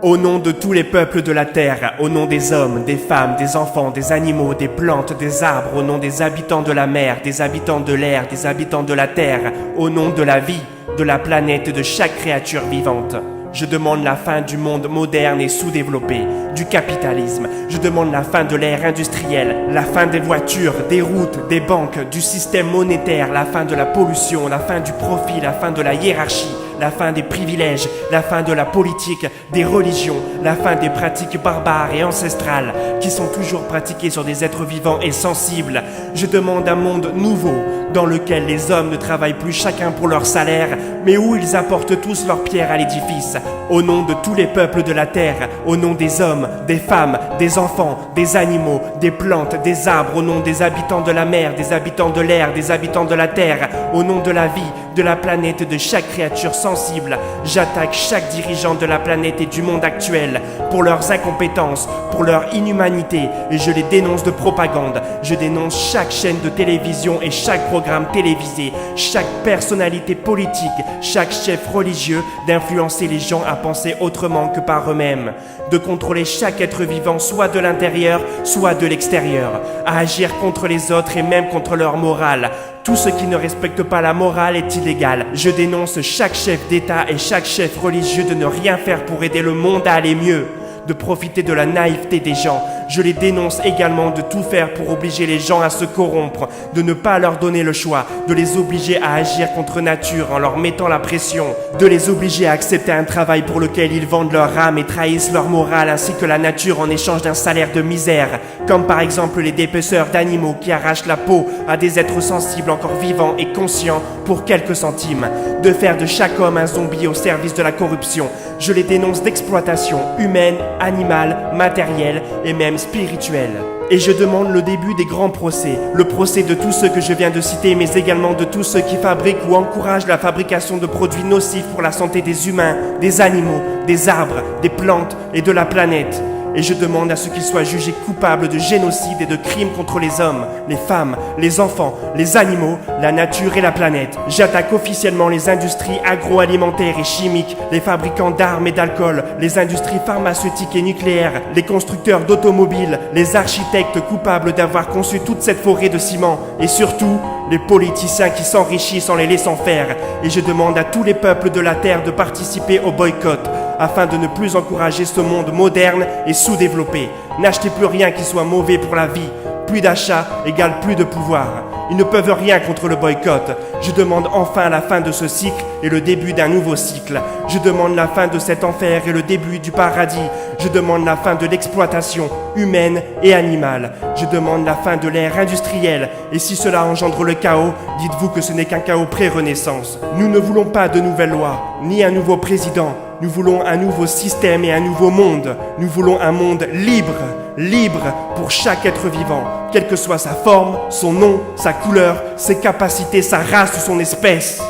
Au nom de tous les peuples de la terre, au nom des hommes, des femmes, des enfants, des animaux, des plantes, des arbres, au nom des habitants de la mer, des habitants de l'air, des habitants de la terre, au nom de la vie, de la planète et de chaque créature vivante. Je demande la fin du monde moderne et sous-développé, du capitalisme. Je demande la fin de l'ère industrielle, la fin des voitures, des routes, des banques, du système monétaire, la fin de la pollution, la fin du profit, la fin de la hiérarchie, la fin des privilèges, la fin de la politique, des religions, la fin des pratiques barbares et ancestrales qui sont toujours pratiquées sur des êtres vivants et sensibles. Je demande un monde nouveau dans lequel les hommes ne travaillent plus chacun pour leur salaire, mais où ils apportent tous leur pierre à l'édifice. Au nom de tous les peuples de la terre, au nom des hommes, des femmes, des enfants, des animaux, des plantes, des arbres, au nom des habitants de la mer, des habitants de l'air, des habitants de la terre, au nom de la vie, de la planète et de chaque créature sensible, j'attaque chaque dirigeant de la planète et du monde actuel pour leurs incompétences, pour leur inhumanité, et je les dénonce de propagande. Je dénonce chaque chaîne de télévision et chaque programme télévisé, chaque personnalité politique, chaque chef religieux d'influencer les gens à penser autrement que par eux-mêmes, de contrôler chaque être vivant soit de l'intérieur, soit de l'extérieur, à agir contre les autres et même contre leur morale. Tout ce qui ne respecte pas la morale est illégal. Je dénonce chaque chef d'État et chaque chef religieux de ne rien faire pour aider le monde à aller mieux, de profiter de la naïveté des gens. Je les dénonce également de tout faire pour obliger les gens à se corrompre, de ne pas leur donner le choix, de les obliger à agir contre nature en leur mettant la pression, de les obliger à accepter un travail pour lequel ils vendent leur âme et trahissent leur morale ainsi que la nature en échange d'un salaire de misère, comme par exemple les dépeceurs d'animaux qui arrachent la peau à des êtres sensibles encore vivants et conscients pour quelques centimes, de faire de chaque homme un zombie au service de la corruption. Je les dénonce d'exploitation humaine, animale, matérielle et même spirituelle. Et je demande le début des grands procès, le procès de tous ceux que je viens de citer, mais également de tous ceux qui fabriquent ou encouragent la fabrication de produits nocifs pour la santé des humains, des animaux, des arbres, des plantes et de la planète. Et je demande à ce qu'ils soient jugés coupables de génocide et de crimes contre les hommes, les femmes, les enfants, les animaux, la nature et la planète. J'attaque officiellement les industries agroalimentaires et chimiques, les fabricants d'armes et d'alcool, les industries pharmaceutiques et nucléaires, les constructeurs d'automobiles, les architectes coupables d'avoir conçu toute cette forêt de ciment et surtout les politiciens qui s'enrichissent en les laissant faire. Et je demande à tous les peuples de la terre de participer au boycott afin de ne plus encourager ce monde moderne et sous-développé. N'achetez plus rien qui soit mauvais pour la vie. Plus d'achat égale plus de pouvoir. Ils ne peuvent rien contre le boycott. Je demande enfin la fin de ce cycle et le début d'un nouveau cycle. Je demande la fin de cet enfer et le début du paradis. Je demande la fin de l'exploitation humaine et animale. Je demande la fin de l'ère industrielle. Et si cela engendre le chaos, dites-vous que ce n'est qu'un chaos pré-renaissance. Nous ne voulons pas de nouvelles lois, ni un nouveau président. Nous voulons un nouveau système et un nouveau monde. Nous voulons un monde libre, libre pour chaque être vivant, quelle que soit sa forme, son nom, sa couleur, ses capacités, sa race ou son espèce.